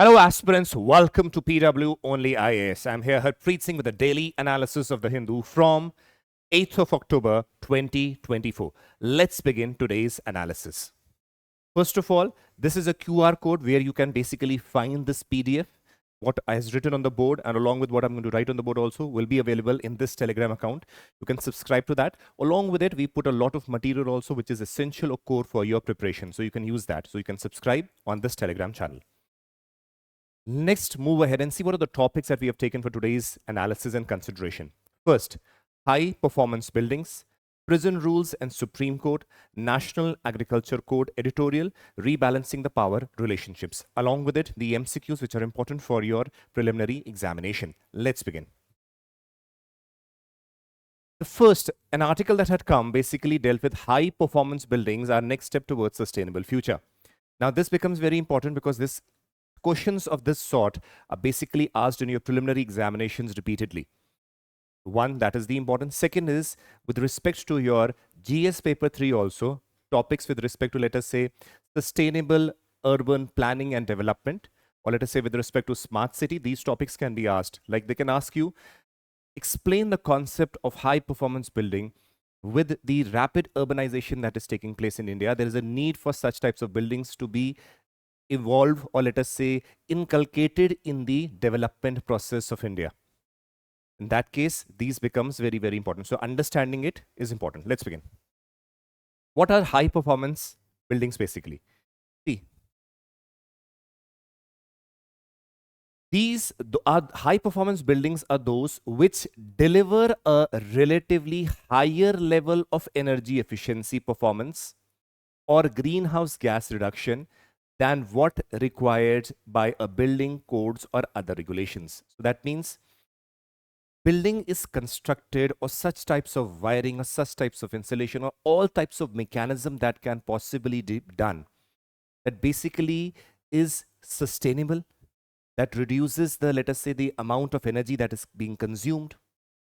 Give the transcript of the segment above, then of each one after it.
Hello, aspirants. Welcome to PW OnlyIAS. I'm here, Harpreet Singh, with a daily analysis of the Hindu from 8th of October 2024. Let's begin today's analysis. First of all, this is a QR code where you can basically find this PDF. What I has written on the board and along with what I'm going to write on the board also will be available in this Telegram account. You can subscribe to that. Along with it, we put a lot of material also which is essential or core for your preparation. So you can use that. So you can subscribe on this Telegram channel. Next, move ahead and see what are the topics that we have taken for today's analysis and consideration. First, high performance buildings, prison rules and Supreme Court, National Agriculture Code editorial, rebalancing the power relationships. Along with it, the MCQs which are important for your preliminary examination. Let's begin. The first, an article that had come basically dealt with high performance buildings, our next step towards sustainable future. Now, this becomes very important because this questions of this sort are basically asked in your preliminary examinations repeatedly. One, that is the important. Second is with respect to your GS paper 3 also, topics with respect to, let us say, sustainable urban planning and development, or let us say with respect to smart city, these topics can be asked. Like they can ask you, explain the concept of high performance building. With the rapid urbanization that is taking place in India, there is a need for such types of buildings to be evolve, or let us say inculcated in the development process of India. In that case, these becomes very, very important. So understanding it is important. Let's begin. What are high performance buildings basically? See, these are high performance buildings are those which deliver a relatively higher level of energy efficiency performance or greenhouse gas reduction than what required by a building codes or other regulations. So that means building is constructed or such types of wiring or such types of insulation or all types of mechanism that can possibly be done that basically is sustainable, that reduces the, let us say, the amount of energy that is being consumed,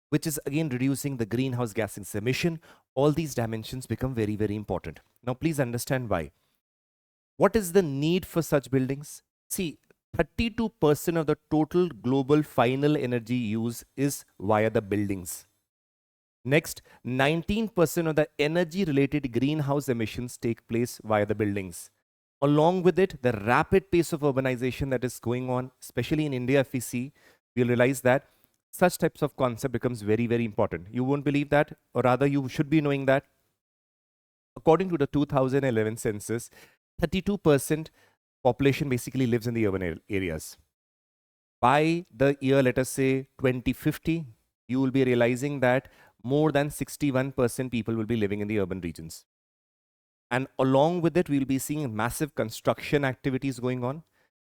which is again reducing the greenhouse gas emission. All these dimensions become very, very important. Now, please understand why. What is the need for such buildings? See, 32% of the total global final energy use is via the buildings. Next, 19% of the energy related greenhouse emissions take place via the buildings. Along with it, the rapid pace of urbanization that is going on, especially in India, if we see, we'll realize that such types of concept becomes very, very important. You won't believe that, or rather you should be knowing that. According to the 2011 census, 32% population basically lives in the urban areas. By the year, let us say 2050, you will be realizing that more than 61% people will be living in the urban regions. And along with it, we'll be seeing massive construction activities going on,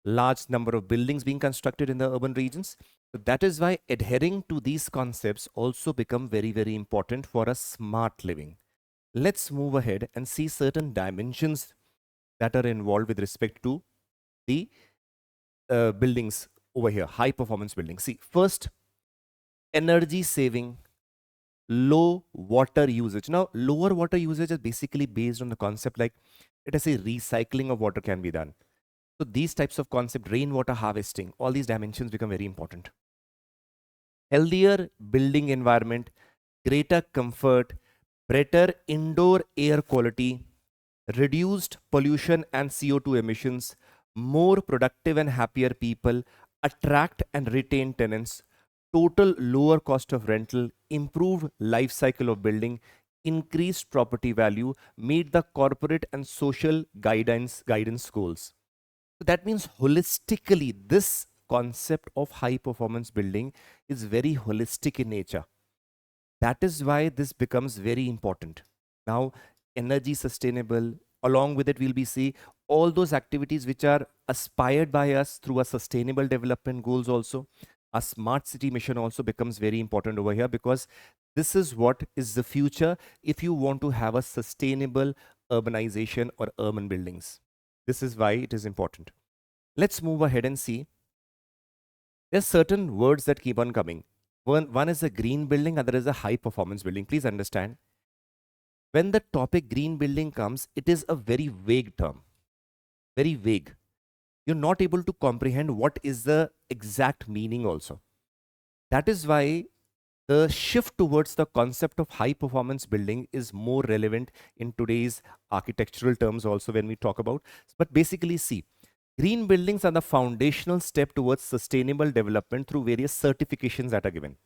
large number of buildings being constructed in the urban regions. So that is why adhering to these concepts also become very, very important for a smart living. Let's move ahead and see certain dimensions that are involved with respect to the buildings over here, high performance buildings. See, first, energy saving, low water usage. Now, lower water usage is basically based on the concept like, let us say, recycling of water can be done. So these types of concept, rainwater harvesting, all these dimensions become very important. Healthier building environment, greater comfort, better indoor air quality, reduced pollution and CO2 emissions, more productive and happier people, attract and retain tenants, total lower cost of rental, improved life cycle of building, increased property value, meet the corporate and social guidance goals. So that means holistically, this concept of high performance building is very holistic in nature. That is why this becomes very important. Now, energy sustainable, along with it, we'll be see all those activities which are aspired by us through our sustainable development goals also. A smart city mission also becomes very important over here because this is what is the future if you want to have a sustainable urbanization or urban buildings. This is why it is important. Let's move ahead and see. There's certain words that keep on coming. One is a green building, other is a high performance building. Please understand. When the topic green building comes, it is a very vague term. Very vague. you're not able to comprehend what is the exact meaning also. That is why the shift towards the concept of high performance building is more relevant in today's architectural terms also when we talk about. But basically, see, green buildings are the foundational step towards sustainable development through various certifications that are given.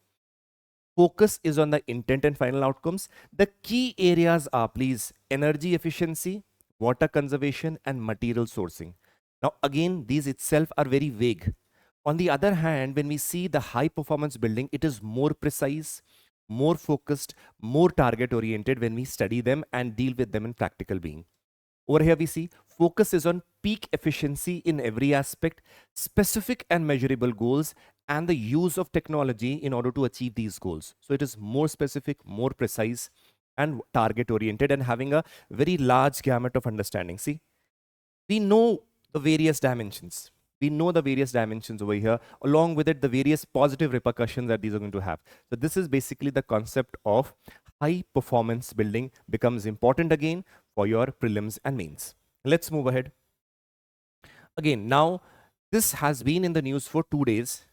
Focus is on the intent and final outcomes. The key areas are, please, energy efficiency, water conservation, and material sourcing. Now, again, these itself are very vague. On the other hand, when we see the high performance building, it is more precise, more focused, more target oriented when we study them and deal with them in practical being. Over here we see focus is on peak efficiency in every aspect, specific and measurable goals, and the use of technology in order to achieve these goals. So it is more specific, more precise, and target oriented, and having a very large gamut of understanding. See, we know the various dimensions. We know the various dimensions over here, along with it, the various positive repercussions that these are going to have. So this is basically the concept of high performance building becomes important again for your prelims and mains. Let's move ahead. Again, now this has been in the news for 2 days.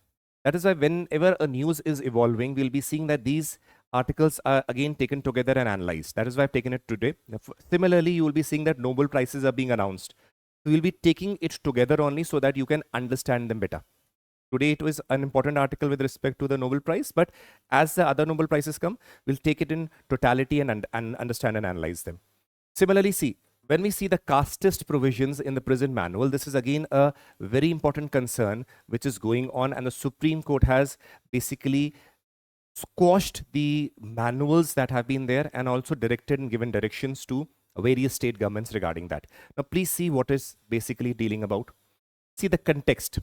That is why whenever a news is evolving, we'll be seeing that these articles are again taken together and analyzed. That is why I've taken it today. Similarly, you will be seeing that Nobel Prizes are being announced. We will be taking it together only so that you can understand them better. Today it was an important article with respect to the Nobel Prize, but as the other Nobel Prizes come, we'll take it in totality and understand and analyze them. Similarly, see, when we see the caste test provisions in the prison manual, this is again a very important concern which is going on, and the Supreme Court has basically squashed the manuals that have been there and also directed and given directions to various state governments regarding that. Now, please see what is basically dealing about. See the context.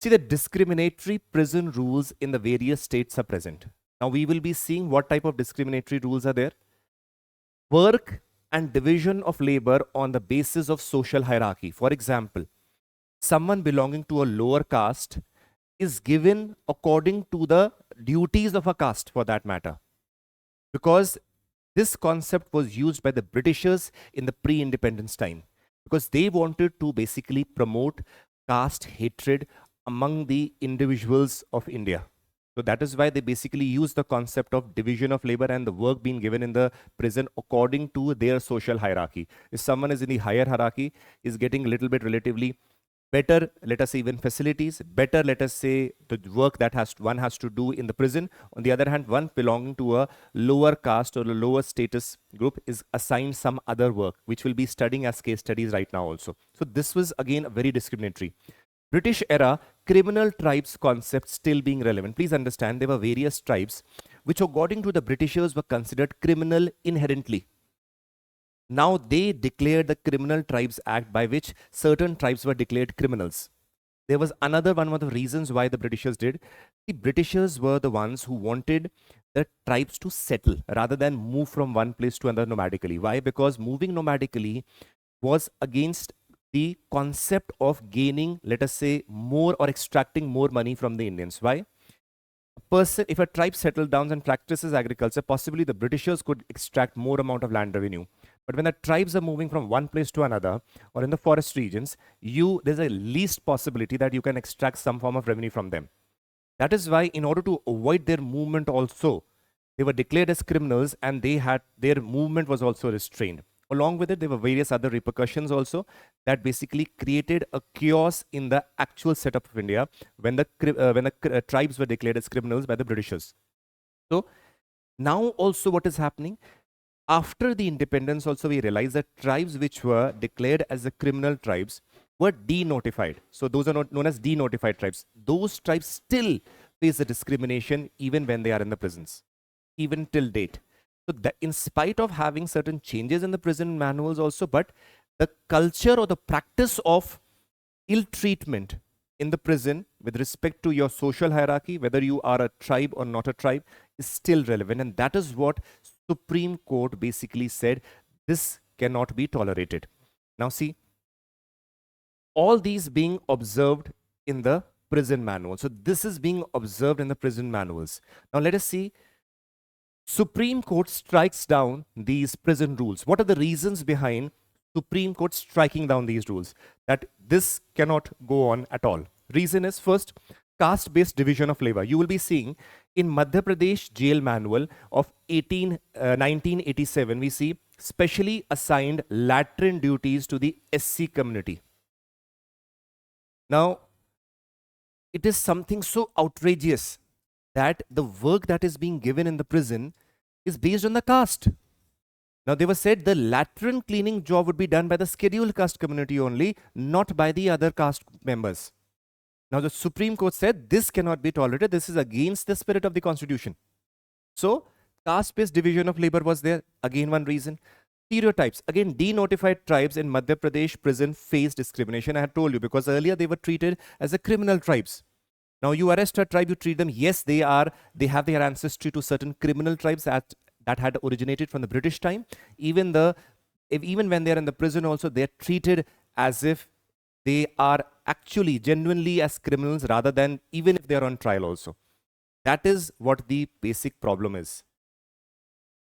See, the discriminatory prison rules in the various states are present. Now, we will be seeing what type of discriminatory rules are there. Work and division of labor on the basis of social hierarchy. For example, someone belonging to a lower caste is given according to the duties of a caste, for that matter. Because this concept was used by the Britishers in the pre-independence time, because they wanted to basically promote caste hatred among the individuals of India. So that is why they basically use the concept of division of labor and the work being given in the prison according to their social hierarchy. If someone is in the higher hierarchy, is getting a little bit relatively better, let us say, even facilities, better, let us say, the work that one has to do in the prison. On the other hand, one belonging to a lower caste or a lower status group is assigned some other work, which will be studying as case studies right now also. So this was again very discriminatory. British era criminal tribes concept still being relevant. Please understand, there were various tribes which according to the Britishers were considered criminal inherently. Now they declared the Criminal Tribes Act, by which certain tribes were declared criminals. There was another one of the reasons why the Britishers did. The Britishers were the ones who wanted the tribes to settle rather than move from one place to another nomadically. Why? Because moving nomadically was against the concept of gaining, let us say, more or extracting more money from the Indians. Why? If a tribe settled down and practices agriculture, possibly the Britishers could extract more amount of land revenue. But when the tribes are moving from one place to another or in the forest regions, there's a least possibility that you can extract some form of revenue from them. That is why, in order to avoid their movement also, they were declared as criminals and their movement was also restrained. Along with it, there were various other repercussions also that basically created a chaos in the actual setup of India when the tribes were declared as criminals by the Britishers. So now also what is happening? After the independence also we realized that tribes which were declared as the criminal tribes were denotified. So those are not known as denotified tribes. Those tribes still face the discrimination even when they are in the prisons, even till date. So that in spite of having certain changes in the prison manuals also, but the culture or the practice of ill treatment in the prison with respect to your social hierarchy, whether you are a tribe or not a tribe, is still relevant. And that is what Supreme Court basically said, this cannot be tolerated. Now see, all these being observed in the prison manual. So this is being observed in the prison manuals. Now let us see, Supreme Court strikes down these prison rules. What are the reasons behind Supreme Court striking down these rules, that this cannot go on at all. Reason is, first, caste-based division of labor. You will be seeing in Madhya Pradesh jail manual of 1987, we see specially assigned latrine duties to the SC community. Now, it is something so outrageous that the work that is being given in the prison is based on the caste. Now, they were said the latrine cleaning job would be done by the scheduled caste community only, not by the other caste members. Now, the Supreme Court said this cannot be tolerated. This is against the spirit of the Constitution. So, caste-based division of labor was there. Again, one reason. Stereotypes. Again, denotified tribes in Madhya Pradesh prison face discrimination. I had told you, because earlier they were treated as a criminal tribes. Now, you arrest a tribe, you treat them. Yes, they have their ancestry to certain criminal tribes that had originated from the British time. Even when they're in the prison also, they're treated as if they are actually genuinely as criminals, rather than even if they're on trial also. That is what the basic problem is.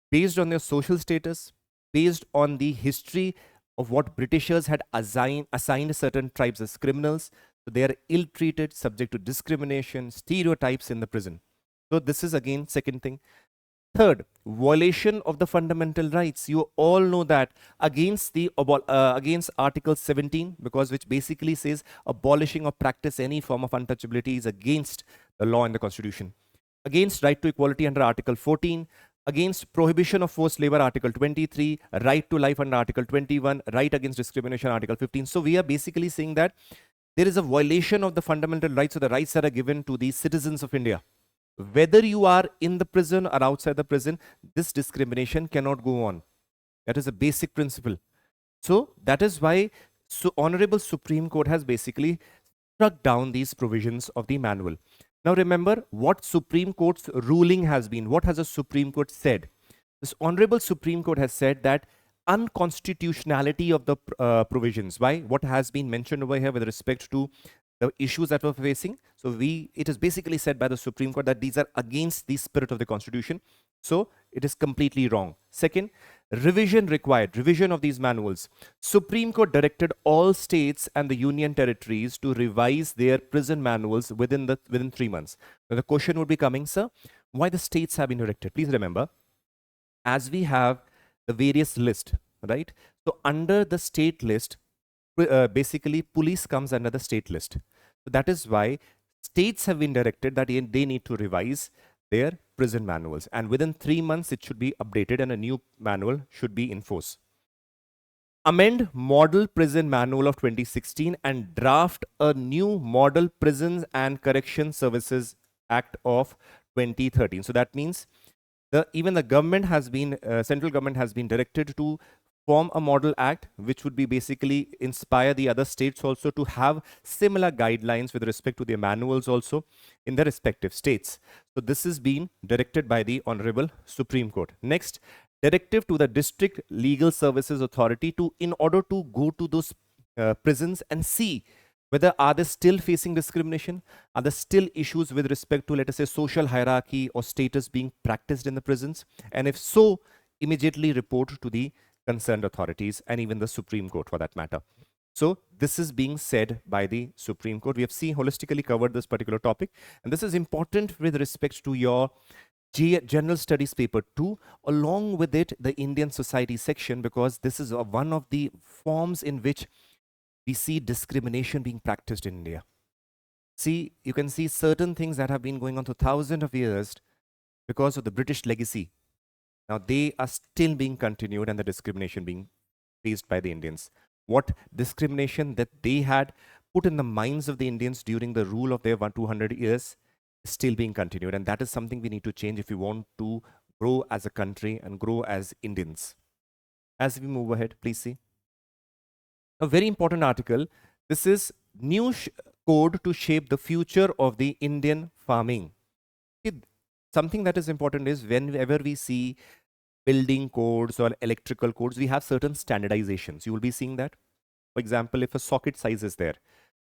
Based on their social status, based on the history of what Britishers had assigned certain tribes as criminals, so they are ill-treated, subject to discrimination, stereotypes in the prison. So this is again second thing. Third, violation of the fundamental rights. You all know that against Article 17, because which basically says abolishing or practice any form of untouchability is against the law and the Constitution. Against right to equality under Article 14, against prohibition of forced labor, Article 23, right to life under Article 21, right against discrimination, Article 15. So we are basically saying that there is a violation of the fundamental rights, or the rights that are given to the citizens of India. Whether you are in the prison or outside the prison, this discrimination cannot go on. That is a basic principle. So that is why Honorable Supreme Court has basically struck down these provisions of the manual. Now remember what Supreme Court's ruling has been. What has the Supreme Court said? This Honorable Supreme Court has said that unconstitutionality of the provisions. Why? What has been mentioned over here with respect to the issues that we're facing. So it is basically said by the Supreme Court that these are against the spirit of the Constitution. So it is completely wrong. Second, revision required, revision of these manuals. Supreme Court directed all states and the union territories to revise their prison manuals within 3 months. Now the question would be coming, sir, why the states have been directed? Please remember, as we have the various list, right? So under the state list, basically police comes under the state list. So that is why states have been directed that they need to revise their prison manuals, and within 3 months it should be updated and a new manual should be in force. Amend Model Prison Manual of 2016 and draft a new Model Prisons and Correction Services Act of 2013. So that means even the government has been, central government has been directed to form a model act which would be basically inspire the other states also to have similar guidelines with respect to their manuals also in their respective states. So this is being directed by the Honorable Supreme Court. Next, directive to the District Legal Services Authority in order to go to those prisons and see whether are they still facing discrimination, are there still issues with respect to, let us say, social hierarchy or status being practiced in the prisons, and if so, immediately report to the concerned authorities and even the Supreme Court for that matter. So this is being said by the Supreme Court. We have holistically covered this particular topic, and this is important with respect to your General Studies Paper 2, along with it the Indian Society section, because this is one of the forms in which we see discrimination being practiced in India. See, you can see certain things that have been going on for thousands of years because of the British legacy. Now they are still being continued and the discrimination being faced by the Indians. What discrimination that they had put in the minds of the Indians during the rule of their 200 years is still being continued, and that is something we need to change if we want to grow as a country and grow as Indians. As we move ahead, please see. A very important article. This is new code to shape the future of the Indian farming. Something that is important is whenever we see building codes or electrical codes, we have certain standardizations. You will be seeing that. For example, if a socket size is there,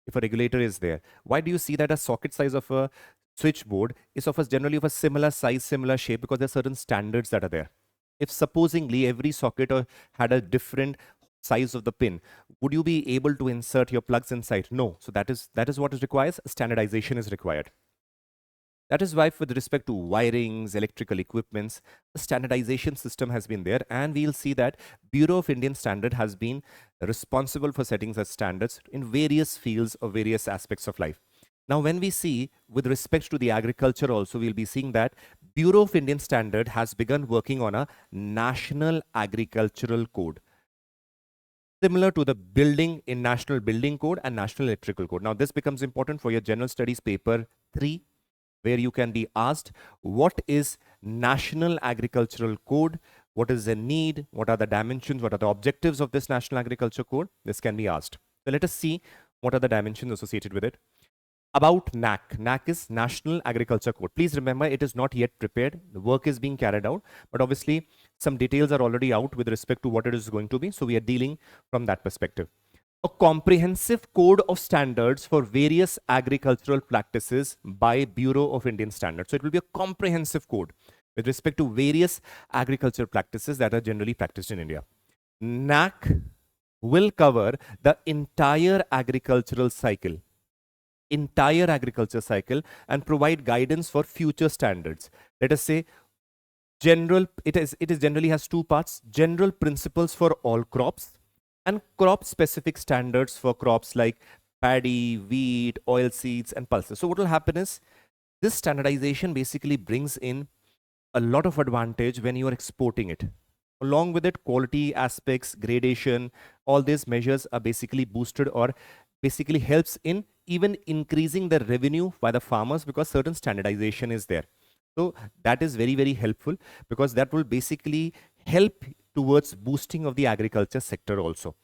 if a regulator is there, why do you see that a socket size of a switchboard is generally of a similar size, similar shape? Because there are certain standards that are there. If supposingly every socket had a different size of the pin, would you be able to insert your plugs inside? No. So that is what it requires. Standardization is required. That is why with respect to wirings, electrical equipments, the standardization system has been there, and we'll see that Bureau of Indian Standard has been responsible for setting such standards in various fields or various aspects of life. Now, when we see with respect to the agriculture also, we'll be seeing that Bureau of Indian Standard has begun working on a National Agricultural Code, similar to the building in National Building Code and National Electrical Code. Now, this becomes important for your general studies paper 3, where you can be asked what is National Agricultural Code, what is the need, what are the dimensions, what are the objectives of this National Agriculture Code. This can be asked. So let us see what are the dimensions associated with it. About NAC. NAC is National Agriculture Code. Please remember, it is not yet prepared. The work is being carried out, but obviously some details are already out with respect to what it is going to be. So we are dealing from that perspective. A comprehensive code of standards for various agricultural practices by Bureau of Indian Standards. So it will be a comprehensive code with respect to various agricultural practices that are generally practiced in India. NAC will cover the entire agriculture cycle and provide guidance for future standards. Let us say it generally has two parts: general principles for all crops and crop specific standards for crops like paddy, wheat, oil seeds, and pulses. So what will happen is this standardization basically brings in a lot of advantage when you are exporting it. Along with it, quality aspects, gradation, all these measures are basically boosted or basically helps in even increasing the revenue by the farmers, because certain standardization is there. So that is very, very helpful, because that will basically help towards boosting of the agriculture sector also.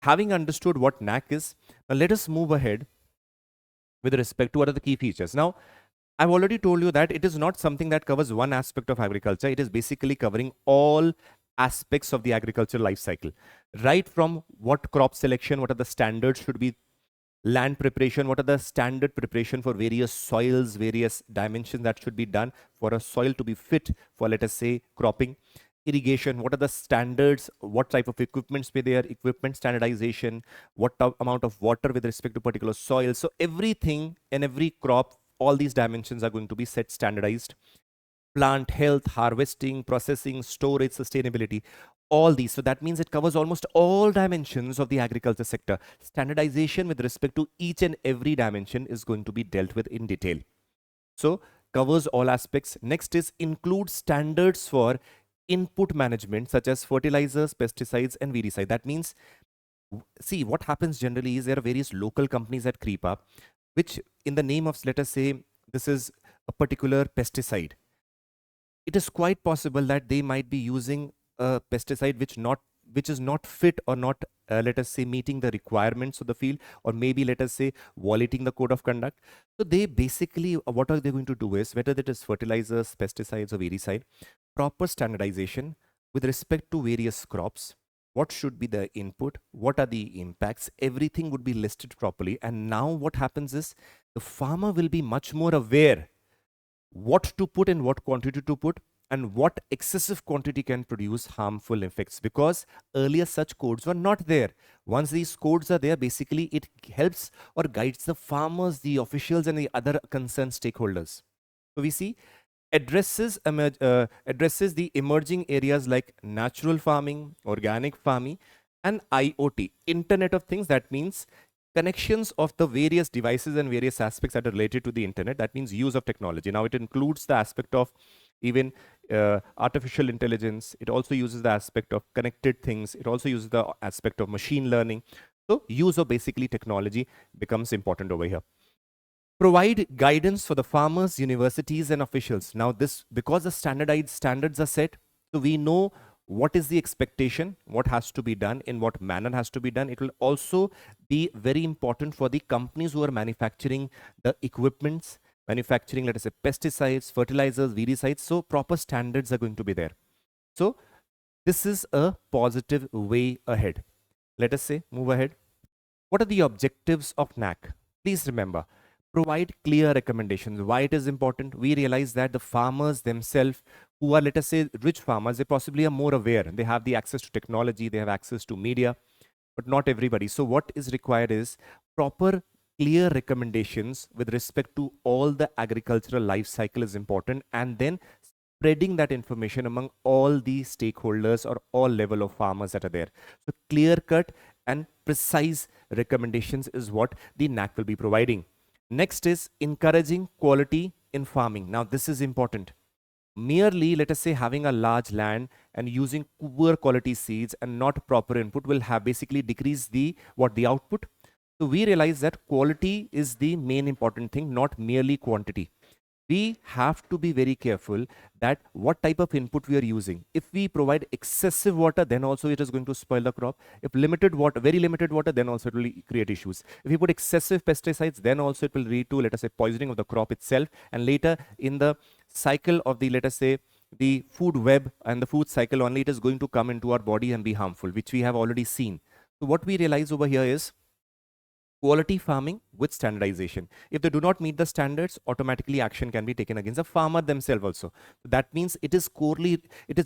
Having understood what NAC is, now let us move ahead with respect to what are the key features. Now, I've already told you that it is not something that covers one aspect of agriculture. It is basically covering all aspects of the agricultural life cycle, right from what crop selection, what are the standards should be, land preparation, what are the standard preparation for various soils, various dimensions that should be done for a soil to be fit for, let us say, cropping. Irrigation, what are the standards, what type of equipments be there, equipment standardization, what amount of water with respect to particular soil. So everything and every crop, all these dimensions are going to be set standardized. Plant health, harvesting, processing, storage, sustainability, all these. So that means it covers almost all dimensions of the agriculture sector. Standardization with respect to each and every dimension is going to be dealt with in detail. So covers all aspects. Next is include standards for input management such as fertilizers, pesticides, and weedicide. That means, see, what happens generally is there are various local companies that creep up, which in the name of, let us say, this is a particular pesticide. It is quite possible that they might be using a pesticide which is not fit or not, let us say, meeting the requirements of the field, or maybe, let us say, violating the code of conduct. So they basically, what are they going to do is, whether it is fertilizers, pesticides, or weedicide, proper standardization with respect to various crops. What should be the input? What are the impacts? Everything would be listed properly. And now what happens is the farmer will be much more aware what to put and what quantity to put, and what excessive quantity can produce harmful effects, because earlier such codes were not there. Once these codes are there, basically it helps or guides the farmers, the officials, and the other concerned stakeholders. So we see addresses the emerging areas like natural farming, organic farming, and IoT, Internet of Things. That means connections of the various devices and various aspects that are related to the internet. That means use of technology. Now it includes the aspect of even artificial intelligence. It also uses the aspect of connected things. It also uses the aspect of machine learning. So use of basically technology becomes important over here. Provide guidance for the farmers, universities, and officials. Now this, because the standardized standards are set, so we know what is the expectation, what has to be done, in what manner has to be done. It will also be very important for the companies who are manufacturing the equipments, manufacturing, let us say, pesticides, fertilizers, weedicides. So proper standards are going to be there. So this is a positive way ahead. Let us say, move ahead. What are the objectives of NAC? Please remember, provide clear recommendations. Why it is important? We realize that the farmers themselves who are, let us say, rich farmers, they possibly are more aware. They have the access to technology, they have access to media, but not everybody. So what is required is proper, clear recommendations with respect to all the agricultural life cycle is important, and then spreading that information among all the stakeholders or all level of farmers that are there. So clear cut and precise recommendations is what the NAC will be providing. Next is encouraging quality in farming. Now this is important. Merely, let us say, having a large land and using poor quality seeds and not proper input will have basically decrease the the output. So we realize that quality is the main important thing, not merely quantity. We have to be very careful that what type of input we are using. If we provide excessive water, then also it is going to spoil the crop. If limited water, very limited water, then also it will create issues. If we put excessive pesticides, then also it will lead to, let us say, poisoning of the crop itself, and later in the cycle of the, let us say, the food web and the food cycle only, it is going to come into our body and be harmful, which we have already seen. So what we realize over here is quality farming with standardization. If they do not meet the standards, automatically action can be taken against the farmer themselves also. That means it is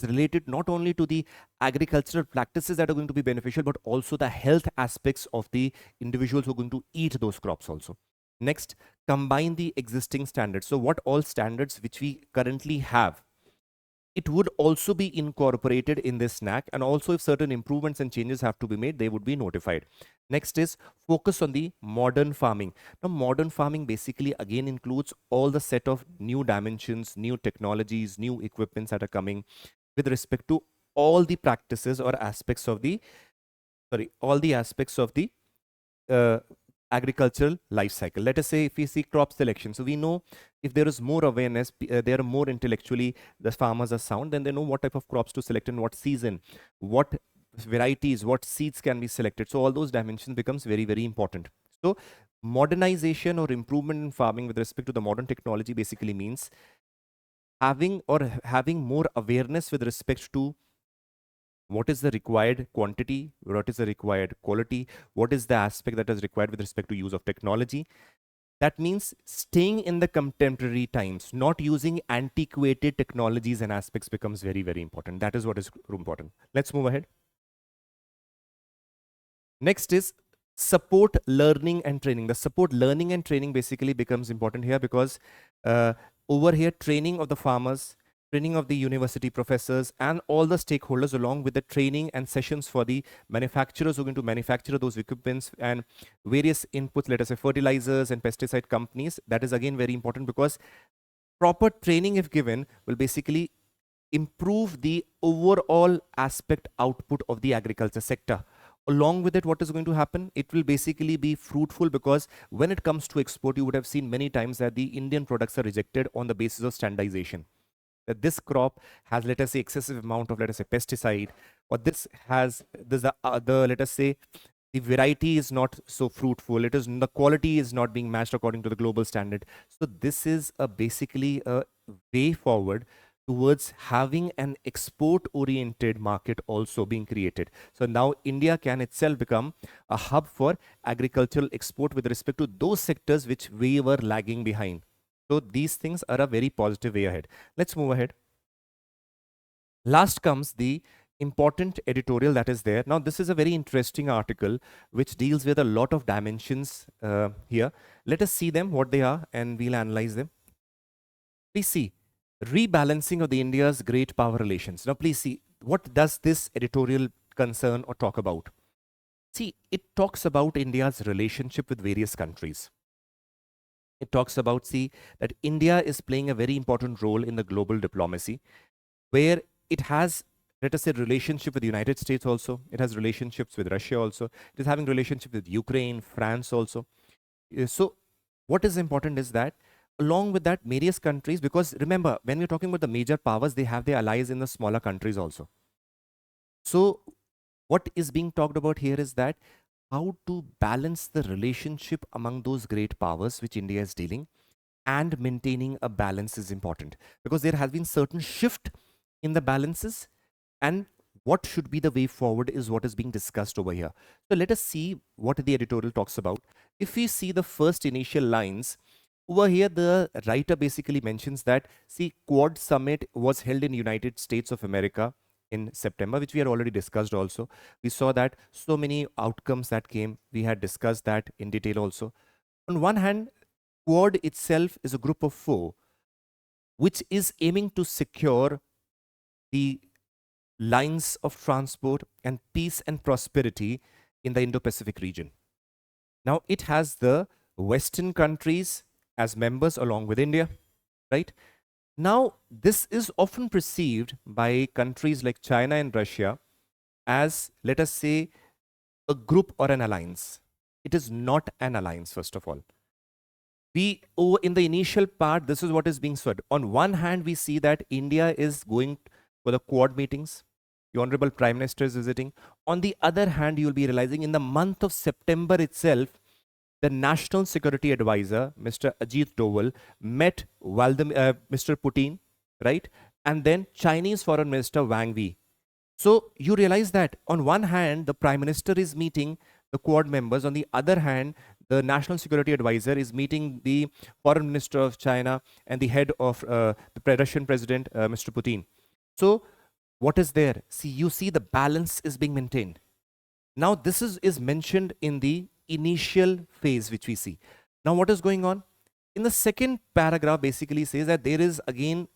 related not only to the agricultural practices that are going to be beneficial, but also the health aspects of the individuals who are going to eat those crops also. Next, combine the existing standards. So what all standards which we currently have, it would also be incorporated in this NAC, and also if certain improvements and changes have to be made, they would be notified. Next is focus on the modern farming. Now, modern farming basically again includes all the set of new dimensions, new technologies, new equipments that are coming with respect to all the practices or aspects of the, all the aspects of the uh, agricultural life cycle. Let us say if we see crop selection, so we know if there is more awareness, they are more intellectually, the farmers are sound, then they know what type of crops to select in what season, what varieties, what seeds can be selected. So all those dimensions becomes very, very important. So modernization or improvement in farming with respect to the modern technology basically means having more awareness with respect to what is the required quantity, what is the required quality, what is the aspect that is required with respect to use of technology. That means staying in the contemporary times, not using antiquated technologies and aspects becomes very, very important. That is what is important. Let's move ahead. Next is support learning and training. The support learning and training basically becomes important here because over here, training of the farmers, training of the university professors and all the stakeholders, along with the training and sessions for the manufacturers who are going to manufacture those equipments and various inputs, let us say fertilizers and pesticide companies. That is again very important because proper training, if given, will basically improve the overall aspect output of the agriculture sector. Along with it, what is going to happen? It will basically be fruitful because when it comes to export, you would have seen many times that the Indian products are rejected on the basis of standardization. That this crop has, let us say, excessive amount of, let us say, pesticide, or this has the let us say, the variety is not so fruitful. It is the quality is not being matched according to the global standard. So this is basically a way forward towards having an export oriented market also being created. So now India can itself become a hub for agricultural export with respect to those sectors which we were lagging behind. So these things are a very positive way ahead. Let's move ahead. Last comes the important editorial that is there. Now, this is a very interesting article which deals with a lot of dimensions here. Let us see them, what they are, and we'll analyze them. Please see, rebalancing of the India's great power relations. Now, please see, what does this editorial concern or talk about? See, it talks about India's relationship with various countries. It talks about, see, that India is playing a very important role in the global diplomacy, where it has, let us say, relationship with the United States also. It has relationships with Russia also. It is having relationship with Ukraine, France also. So what is important is that along with that, various countries, because remember, when we're talking about the major powers, they have their allies in the smaller countries also. So what is being talked about here is that how to balance the relationship among those great powers which India is dealing, and maintaining a balance is important because there has been certain shift in the balances, and what should be the way forward is what is being discussed over here. So let us see what the editorial talks about. If we see the first initial lines, Over here, the writer basically mentions that, see, Quad Summit was held in United States of America in September, which we had already discussed also. We saw that so many outcomes that came. We had discussed that in detail also. On one hand, Quad itself is a group of four, which is aiming to secure the lines of transport and peace and prosperity in the Indo-Pacific region. Now, it has the Western countries as members along with India, right? Now, this is often perceived by countries like China and Russia as, let us say, a group or an alliance. It is not an alliance, first of all. In the initial part, this is what is being said. On one hand, we see that India is going for the Quad meetings. The Honorable Prime Minister is visiting. On the other hand, you will be realizing in the month of September itself, the National Security Advisor, Mr. Ajit Doval, met Mr. Putin, right? And then Chinese Foreign Minister Wang Yi. So you realize that on one hand, the Prime Minister is meeting the Quad members. On the other hand, the National Security Advisor is meeting the Foreign Minister of China and the head of the Russian President, Mr. Putin. So what is there? See, you see the balance is being maintained. Now, this is mentioned in the initial phase, which we see. Now, what is going on? In the second paragraph, basically says that there is again,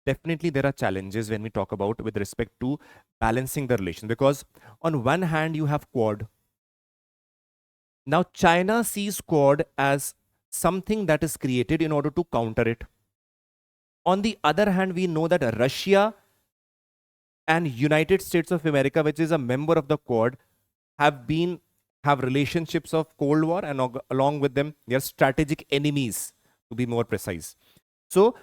definitely there are challenges when we talk about with respect to balancing the relation. Because on one hand, you have Quad. Now, China sees Quad as something that is created in order to counter it. On the other hand, we know that Russia and United States of America, which is a member of the Quad, have relationships of Cold War, and along with them, they are strategic enemies, to be more precise. So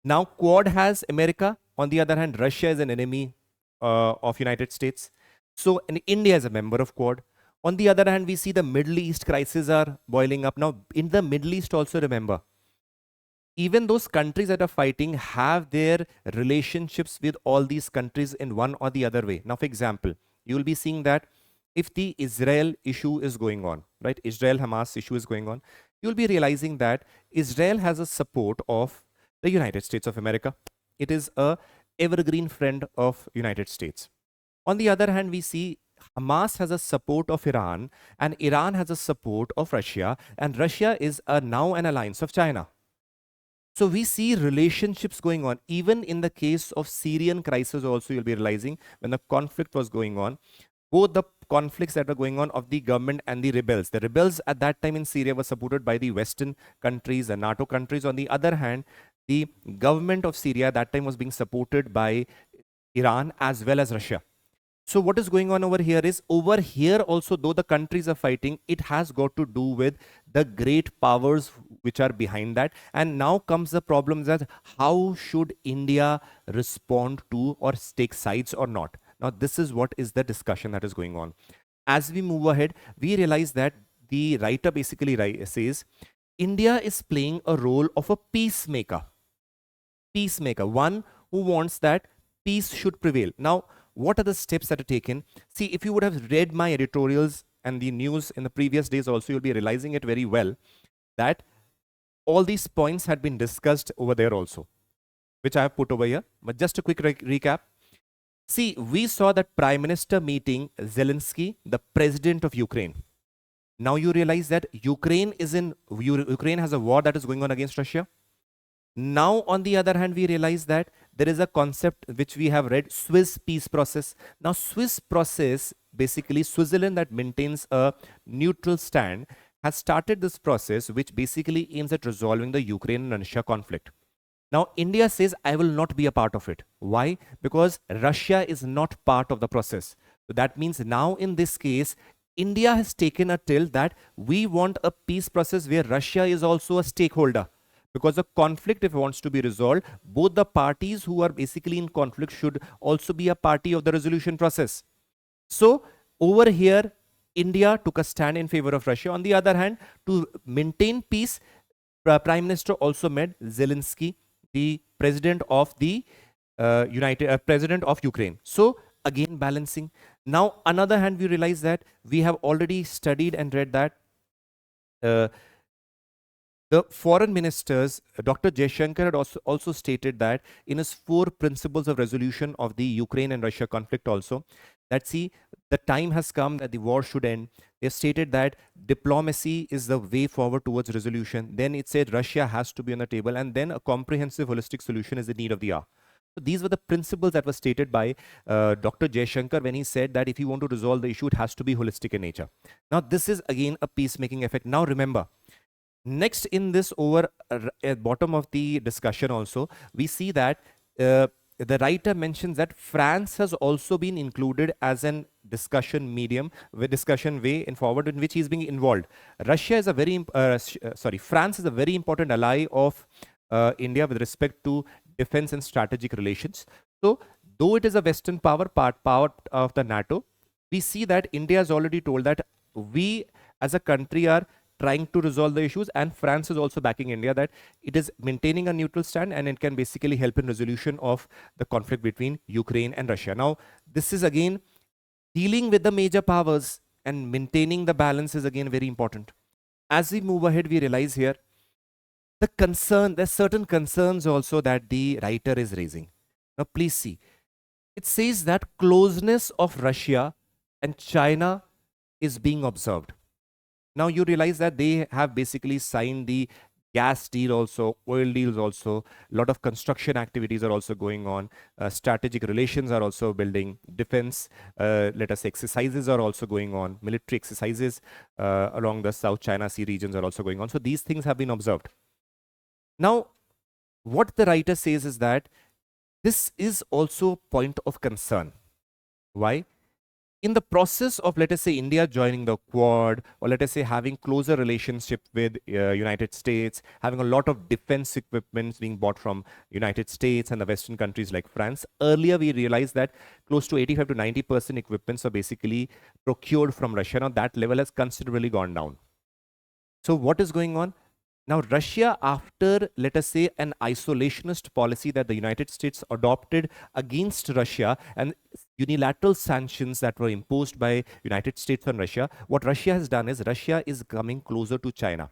now Quad has America. On the other hand, Russia is an enemy of United States. So and India is a member of Quad. On the other hand, we see the Middle East crisis are boiling up. Now, in the Middle East also, remember, even those countries that are fighting have their relationships with all these countries in one or the other way. Now, for example, you will be seeing that if the Israel issue is going on, right, Israel-Hamas issue is going on, you'll be realizing that Israel has a support of the United States of America. It is a evergreen friend of United States. On the other hand, we see Hamas has a support of Iran, and Iran has a support of Russia, and Russia is now an alliance of China. So we see relationships going on. Even in the case of Syrian crisis also, you'll be realizing when the conflict was going on, both the conflicts that were going on of the government and the rebels. The rebels at that time in Syria were supported by the Western countries and NATO countries. On the other hand, the government of Syria at that time was being supported by Iran as well as Russia. So what is going on over here is, over here also, though the countries are fighting, it has got to do with the great powers which are behind that. And now comes the problem that how should India respond to or take sides or not? Now, this is what is the discussion that is going on. As we move ahead, we realize that the writer basically says, India is playing a role of a peacemaker. Peacemaker, one who wants that peace should prevail. Now, what are the steps that are taken? See, if you would have read my editorials and the news in the previous days also, you'll be realizing it very well that all these points had been discussed over there also, which I have put over here. But just a quick recap. See, we saw that Prime Minister meeting Zelensky, the President of Ukraine. Now you realize that Ukraine has a war that is going on against Russia. Now, on the other hand, we realize that there is a concept which we have read, Swiss peace process. Now, Swiss process, basically Switzerland that maintains a neutral stand, has started this process which basically aims at resolving the Ukraine and Russia conflict. Now, India says, I will not be a part of it. Why? Because Russia is not part of the process. So that means now in this case, India has taken a tilt that we want a peace process where Russia is also a stakeholder. Because the conflict, if it wants to be resolved, both the parties who are basically in conflict should also be a party of the resolution process. So over here, India took a stand in favor of Russia. On the other hand, to maintain peace, Prime Minister also met Zelensky, the president of the president of Ukraine. So again, balancing. Now, another hand, we realize that we have already studied and read that The foreign ministers, Dr. Jaishankar had also stated that in his 4 principles of resolution of the Ukraine and Russia conflict also, that see, the time has come that the war should end. They stated that diplomacy is the way forward towards resolution. Then it said Russia has to be on the table, and then a comprehensive holistic solution is the need of the hour. So these were the principles that were stated by Dr. Jaishankar when he said that if you want to resolve the issue, it has to be holistic in nature. Now, this is again a peacemaking effect. Now, remember, next in this over at bottom of the discussion also, we see that the writer mentions that France has also been included as an discussion medium, with discussion way in forward in which he is being involved. Russia is a very, France is a very important ally of India with respect to defense and strategic relations. So, though it is a Western power of the NATO, we see that India has already told that we as a country are trying to resolve the issues, and France is also backing India that it is maintaining a neutral stand and it can basically help in resolution of the conflict between Ukraine and Russia. Now, this is again dealing with the major powers and maintaining the balance is again very important. As we move ahead, we realize here there's certain concerns also that the writer is raising. Now, please see, it says that closeness of Russia and China is being observed. Now you realize that they have basically signed the gas deal also, oil deals also, a lot of construction activities are also going on, strategic relations are also building, defense, let us say exercises are also going on, military exercises along the South China Sea regions are also going on. So these things have been observed. Now, what the writer says is that this is also a point of concern. Why? In the process of, let us say, India joining the Quad, or let us say having closer relationship with United States, having a lot of defense equipments being bought from United States and the Western countries like France, earlier we realized that close to 85 to 90% equipments are basically procured from Russia. Now that level has considerably gone down. So what is going on? Now, Russia, after, let us say, an isolationist policy that the United States adopted against Russia and unilateral sanctions that were imposed by United States on Russia, what Russia has done is Russia is coming closer to China.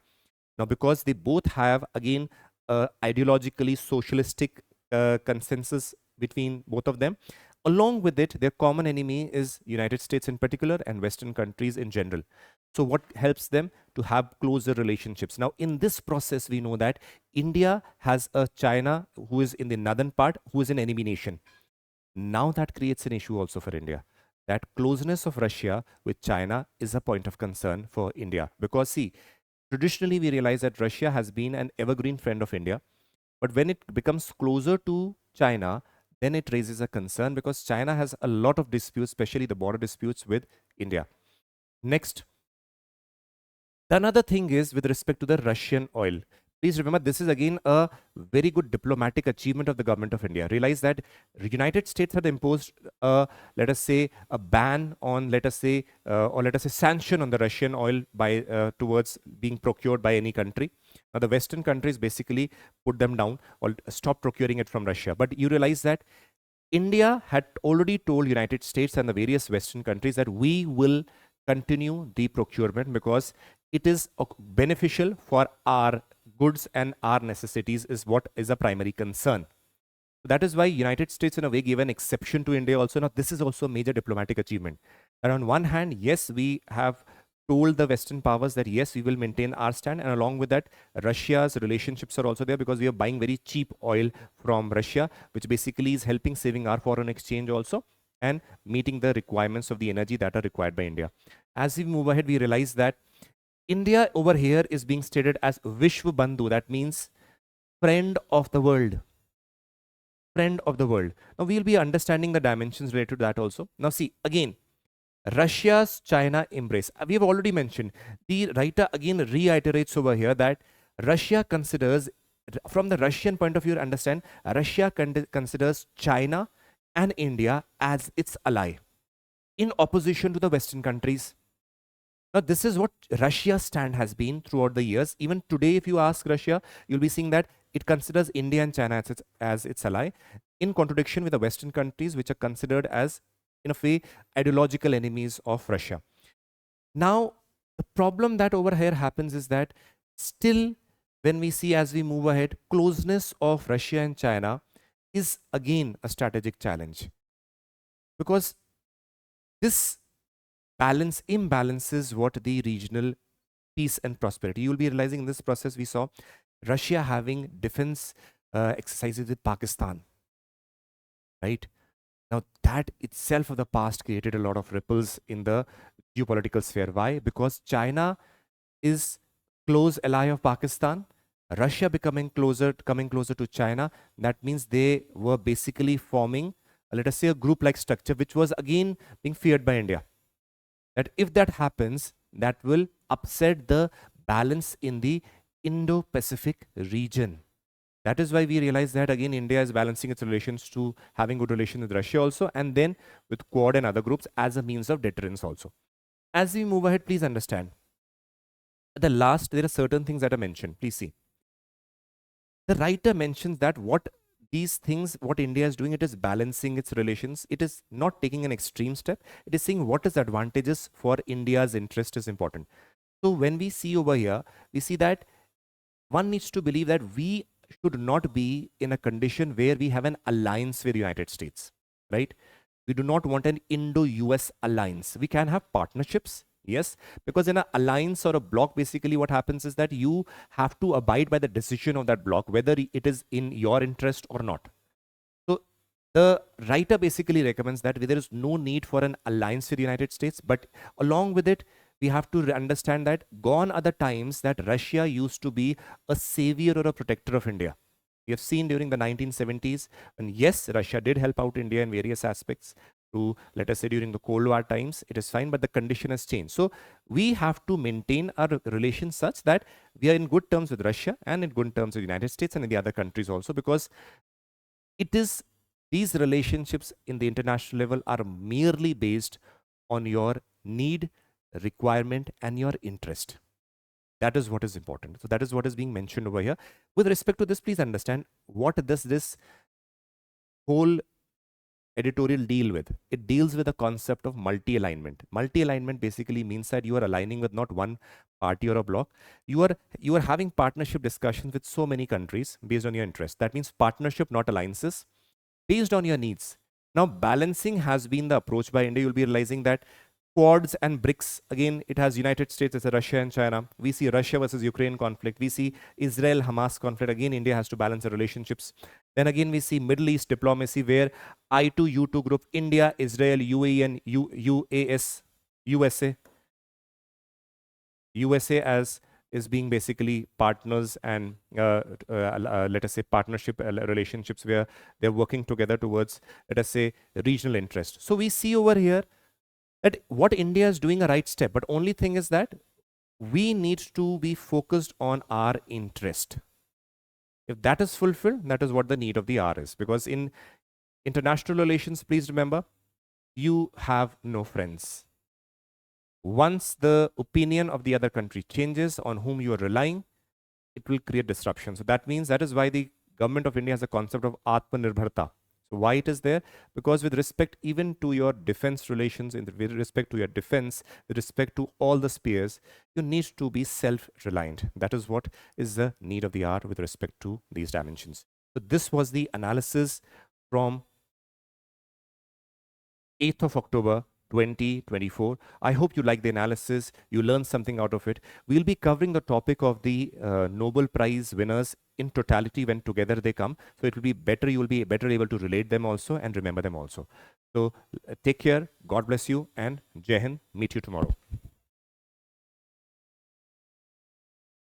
Now, because they both have, again, ideologically socialistic consensus between both of them, along with it, their common enemy is United States in particular and Western countries in general. So what helps them to have closer relationships? Now, in this process, we know that India has a China who is in the northern part, who is an enemy nation. Now that creates an issue also for India. That closeness of Russia with China is a point of concern for India. Because see, traditionally we realize that Russia has been an evergreen friend of India. But when it becomes closer to China, then it raises a concern because China has a lot of disputes, especially the border disputes with India. Next, the another thing is with respect to the Russian oil. Please remember, this is again a very good diplomatic achievement of the government of India. Realize that the United States had imposed, let us say, a ban on, let us say, or let us say, sanction on the Russian oil by towards being procured by any country. Now, the Western countries basically put them down or stop procuring it from Russia. But you realize that India had already told United States and the various Western countries that we will continue the procurement because it is beneficial for our goods and our necessities is what is a primary concern. That is why United States in a way gave an exception to India also. Now this is also a major diplomatic achievement. And on one hand, yes, we have told the Western powers that yes, we will maintain our stand, and along with that, Russia's relationships are also there because we are buying very cheap oil from Russia, which basically is helping saving our foreign exchange also and meeting the requirements of the energy that are required by India. As we move ahead, we realize that India over here is being stated as Vishwa Bandhu. That means friend of the world. Friend of the world. Now we'll be understanding the dimensions related to that also. Now see, again, Russia's China embrace. We have already mentioned. The writer again reiterates over here that Russia considers, from the Russian point of view, understand, Russia considers China and India as its ally in opposition to the Western countries. Now, this is what Russia's stand has been throughout the years. Even today, if you ask Russia, you'll be seeing that it considers India and China as its ally, in contradiction with the Western countries, which are considered as, in a way, ideological enemies of Russia. Now, the problem that over here happens is that still when we see as we move ahead, closeness of Russia and China is again a strategic challenge, because this imbalances what the regional peace and prosperity. You will be realizing in this process we saw Russia having defense exercises with Pakistan, right? Now that itself of the past created a lot of ripples in the geopolitical sphere. Why? Because China is close ally of Pakistan. Russia coming closer to China. That means they were basically forming, let us say, a group-like structure, which was again being feared by India. That if that happens, that will upset the balance in the Indo-Pacific region. That is why we realize that again India is balancing its relations to having good relations with Russia also, and then with Quad and other groups as a means of deterrence also. As we move ahead, please understand. At the last, there are certain things that are mentioned. Please see. The writer mentions that what India is doing, it is balancing its relations. It is not taking an extreme step. It is saying what is advantages for India's interest is important. So when we see over here, we see that one needs to believe that we should not be in a condition where we have an alliance with the United States, right? We do not want an Indo-US alliance. We can have partnerships, yes, because in an alliance or a bloc, basically what happens is that you have to abide by the decision of that bloc, whether it is in your interest or not. So the writer basically recommends that there is no need for an alliance with the United States, but along with it, we have to understand that gone are the times that Russia used to be a savior or a protector of India. We have seen during the 1970s, and yes, Russia did help out India in various aspects. To, let us say, during the Cold War times, it is fine, but the condition has changed. So we have to maintain our relations such that we are in good terms with Russia and in good terms with the United States and in the other countries also, because it is these relationships in the international level are merely based on your need, requirement, and your interest. That is what is important. So that is what is being mentioned over here. With respect to this, please understand what does this whole editorial deal with. It deals with the concept of multi-alignment. Multi-alignment basically means that you are aligning with not one party or a bloc. You are having partnership discussions with so many countries based on your interest. That means partnership, not alliances, based on your needs. Now, balancing has been the approach by India. You'll be realizing that Quads and BRICS, again, it has United States, it's Russia and China. We see Russia versus Ukraine conflict. We see Israel-Hamas conflict. Again, India has to balance the relationships. Then again, we see Middle East diplomacy where I2, U2 group, India, Israel, UAE, and UAS, USA as is being basically partners and let us say partnership relationships where they're working together towards, let us say, regional interest. So we see over here that what India is doing a right step, but only thing is that we need to be focused on our interest. If that is fulfilled, that is what the need of the hour is. Because in international relations, please remember, you have no friends. Once the opinion of the other country changes on whom you are relying, it will create disruption. So that means that is why the government of India has a concept of Atmanirbharta. So why it is there? Because with respect even to your defense relations, with respect to your defense, with respect to all the spheres, you need to be self-reliant. That is what is the need of the hour with respect to these dimensions. So this was the analysis from 8th of October 2024. I hope you like the analysis. You learned something out of it. We'll be covering the topic of the Nobel Prize winners in totality when together they come. So it will be better. You will be better able to relate them also and remember them also. So take care. God bless you and Jai Hind. Meet you tomorrow.